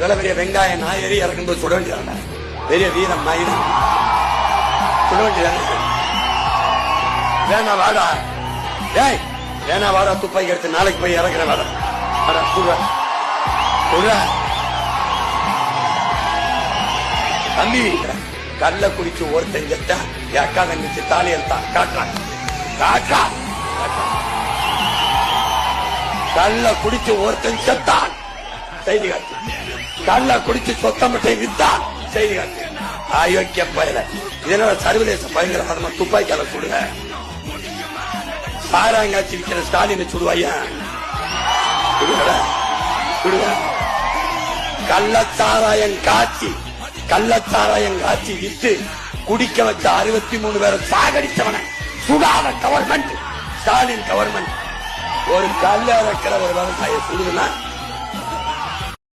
இவ்வளவு பெரிய வெங்காயம் நாயரி இறக்கும்போது சுட வேண்டியதான பெரிய வீரம் மயிரம் சுட வேண்டியதான. வேணா வாடா ஏய் வேணா வாடா துப்பாக்கி எடுத்து நாளைக்கு போய் இறக்குற வாடா வாடா சுடுற சுடுற தம்பி. கல்ல குடிச்சு ஒருத்தன் செத்தா என் அக்கா தங்கச்சி தாலி எடுத்தான் காட்டுறான் காட்டா. கல்ல குடிச்சு ஒருத்தன் செத்தான் செய்தி காட்டு. கல்ல குடிச்சு சொத்த மட்டை வித்தான் செய்தி காட்டு. அயோக்கிய பயல இதனால சர்வதேச பயங்கரவாதமா துப்பாக்கியால சுடுங்க. சாராங்காட்சி விற்கிற ஸ்டாலினை சுடுவாயா சுடுங்க. கள்ளச்சாராயம் காட்சி வித்து குடிக்க வச்ச 63 பேரை சாகடிச்சவன சுடாத கவர்மெண்ட் ஸ்டாலின் கவர்மெண்ட் ஒரு கல்ல இறக்கிற ஒரு விவசாய சுடுதுன்னா